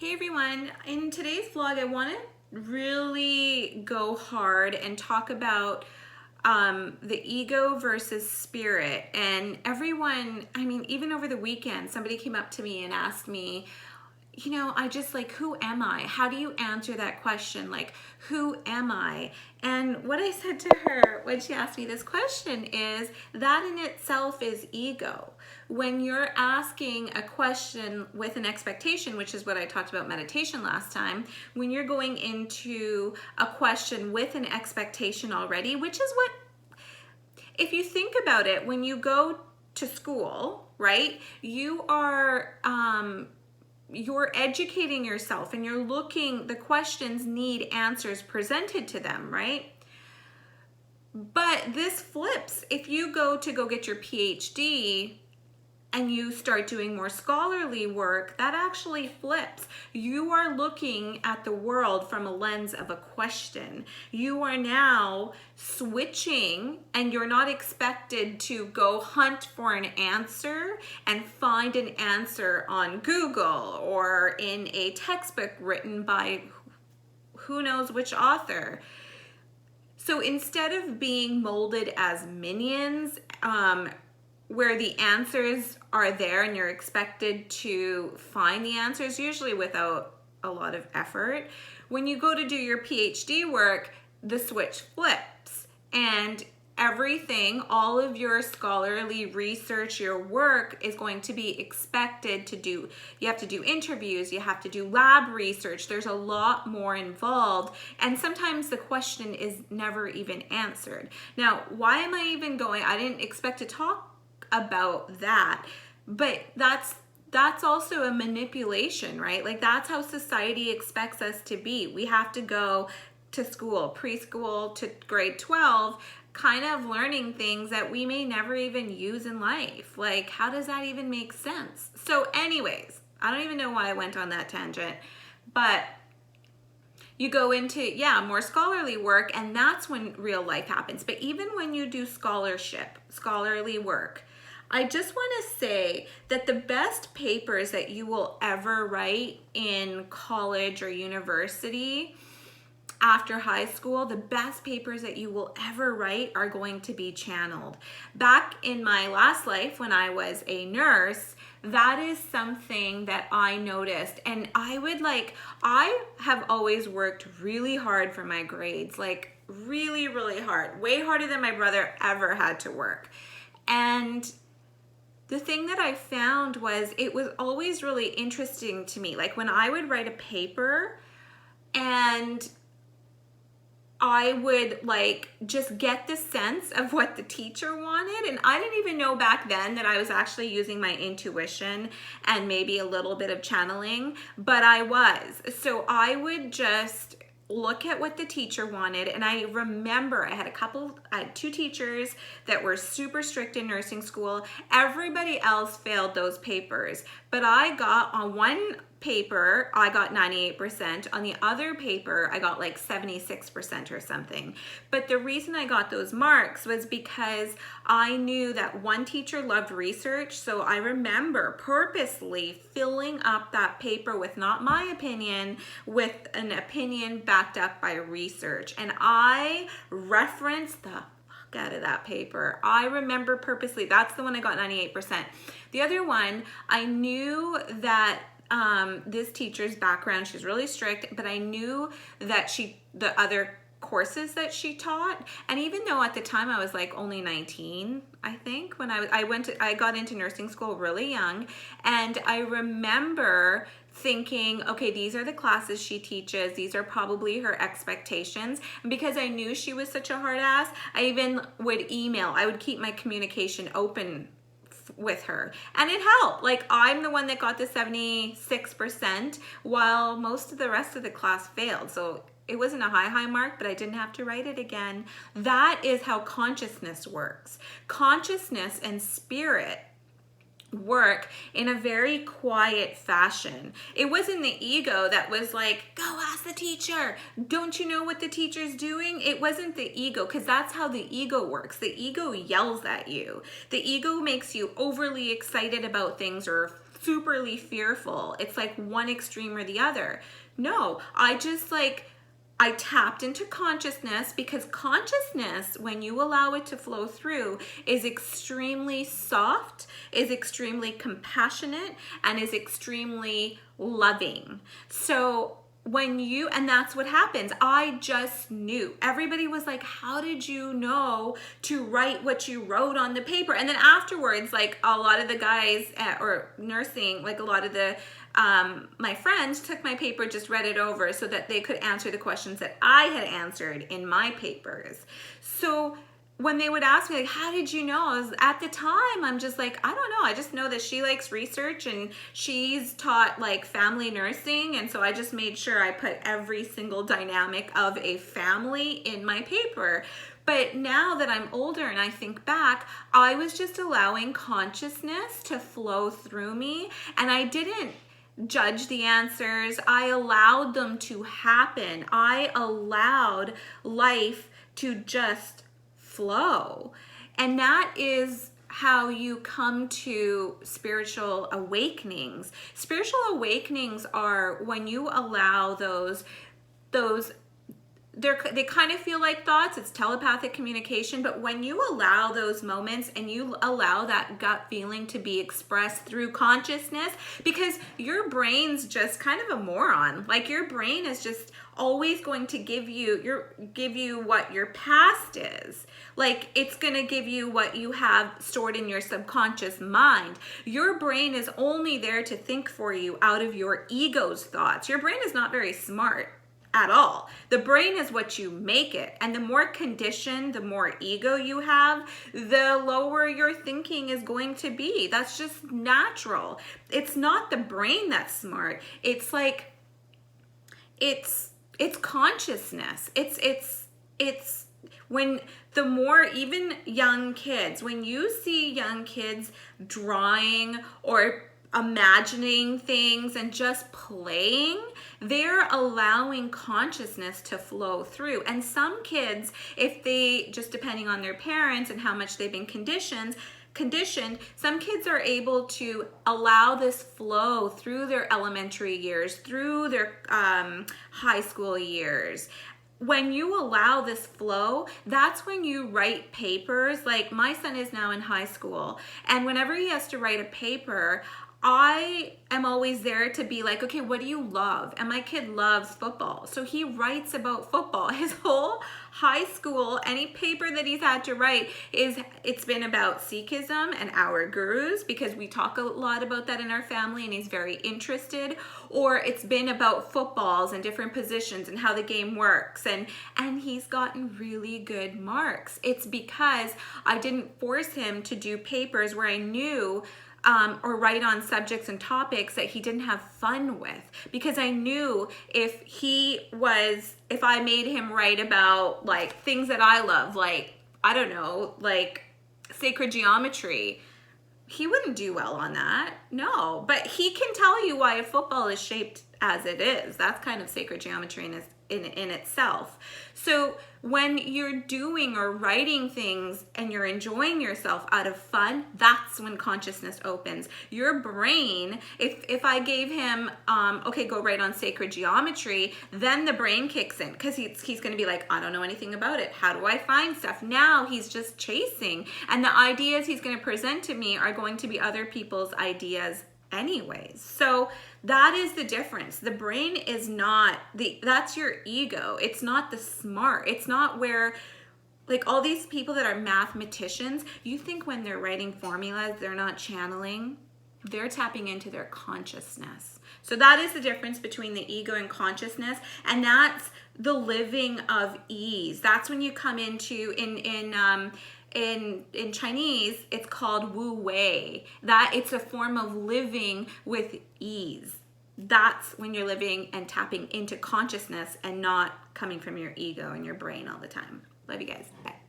Hey everyone, in today's vlog I want to really go hard and talk about the ego versus spirit. And everyone, even over the weekend, somebody came up to me and asked me, I just like, who am I? How do you answer that question? Like, who am I? And what I said to her when she asked me this question is that in itself is ego. When you're asking a question with an expectation, which is what I talked about meditation last time, when you're going into a question with an expectation already, which is what, if you think about it, when you go to school, right, you're educating yourself and you're looking, the questions need answers presented to them, right? But this flips. If you go get your PhD and you start doing more scholarly work, that actually flips. You are looking at the world from a lens of a question. You are now switching, and you're not expected to go hunt for an answer and find an answer on Google or in a textbook written by who knows which author. So instead of being molded as minions, where the answers are there and you're expected to find the answers, usually without a lot of effort, when you go to do your PhD work, the switch flips and everything, all of your scholarly research, your work is going to be expected to do. You have to do interviews, you have to do lab research. There's a lot more involved. And sometimes the question is never even answered. Now, why am I even going? I didn't expect to talk about that, but that's also a manipulation, right? Like, that's how society expects us to be. We have to go to school, preschool to grade 12, kind of learning things that we may never even use in life. Like, how does that even make sense? So anyways, I don't even know why I went on that tangent, but you go into, more scholarly work, and that's when real life happens. But even when you do scholarly work, I just want to say that the best papers that you will ever write in college or university after high school, the best papers that you will ever write are going to be channeled. Back in my last life, when I was a nurse, that is something that I noticed. And I have always worked really hard for my grades, like really, really hard, way harder than my brother ever had to work. And the thing that I found was it was always really interesting to me. Like, when I would write a paper and I would just get the sense of what the teacher wanted. And I didn't even know back then that I was actually using my intuition and maybe a little bit of channeling, but I was. So I would just look at what the teacher wanted. And I remember I had two teachers that were super strict in nursing school. Everybody else failed those papers, but I got on one paper, I got 98%. On the other paper, I got like 76% or something. But the reason I got those marks was because I knew that one teacher loved research. So I remember purposely filling up that paper with not my opinion, with an opinion backed up by research. And I referenced the fuck out of that paper. I remember purposely, that's the one I got 98%. The other one, I knew that this teacher's background, she's really strict, but I knew that the other courses that she taught, and even though at the time I was like only 19, I think, when I got into nursing school really young, and I remember thinking, okay, these are the classes she teaches, these are probably her expectations. And because I knew she was such a hard ass, I even would email, I would keep my communication open with her, and it helped. Like, I'm the one that got the 76% while most of the rest of the class failed. So it wasn't a high mark, but I didn't have to write it again. That is how consciousness works. Consciousness and spirit work in a very quiet fashion. It wasn't the ego that was like, go ask the teacher. Don't you know what the teacher's doing? It wasn't the ego, because that's how the ego works. The ego yells at you. The ego makes you overly excited about things or superly fearful. It's like one extreme or the other. No, I just like, I tapped into consciousness, because consciousness, when you allow it to flow through, is extremely soft, is extremely compassionate, and is extremely loving. So and that's what happens. I just knew. Everybody was like, how did you know to write what you wrote on the paper? And then afterwards, like a lot of the guys or nursing, like a lot of the my friends took my paper, just read it over so that they could answer the questions that I had answered in my papers. So when they would ask me, like, how did you know? At the time, I'm just like, I don't know. I just know that she likes research and she's taught like family nursing. And so I just made sure I put every single dynamic of a family in my paper. But now that I'm older and I think back, I was just allowing consciousness to flow through me. And I didn't judge the answers. I allowed them to happen. I allowed life to just flow. And that is how you come to spiritual awakenings. Spiritual awakenings are when you allow those they kind of feel like thoughts. It's telepathic communication. But when you allow those moments and you allow that gut feeling to be expressed through consciousness, because your brain's just kind of a moron. Like your brain is just always going to give you what your past is. Like it's going to give you what you have stored in your subconscious mind. Your brain is only there to think for you out of your ego's thoughts. Your brain is not very smart at all. The brain is what you make it. And the more conditioned, the more ego you have, the lower your thinking is going to be. That's just natural. It's not the brain that's smart. It's like, it's consciousness. It's when the more, even young kids, when you see young kids drawing or imagining things and just playing, they're allowing consciousness to flow through. And some kids, if they, just depending on their parents and how much they've been conditioned, some kids are able to allow this flow through their elementary years, through their high school years. When you allow this flow, that's when you write papers. Like my son is now in high school, and whenever he has to write a paper, I am always there to be like, okay, what do you love? And my kid loves football. So he writes about football. His whole high school, any paper that he's had to write, it's been about Sikhism and our gurus, because we talk a lot about that in our family and he's very interested. Or it's been about footballs and different positions and how the game works. And he's gotten really good marks. It's because I didn't force him to do papers where I knew or write on subjects and topics that he didn't have fun with, because I knew if I made him write about like things that I love, like, I don't know, like sacred geometry, he wouldn't do well on that. No, but he can tell you why a football is shaped as it is. That's kind of sacred geometry in itself. So when you're doing or writing things and you're enjoying yourself out of fun, that's when consciousness opens. Your brain, if I gave him, okay, go write on sacred geometry, then the brain kicks in, because he's going to be like, I don't know anything about it. How do I find stuff? Now he's just chasing. And the ideas he's going to present to me are going to be other people's ideas anyways. So that is the difference. The brain is not that's your ego. It's not the smart. It's not where, like, all these people that are mathematicians, you think when they're writing formulas, they're not channeling, they're tapping into their consciousness. So that is the difference between the ego and consciousness. And that's the living of ease. That's when you come into, in Chinese, it's called Wu Wei. That it's a form of living with ease. That's when you're living and tapping into consciousness and not coming from your ego and your brain all the time. Love you guys. Bye.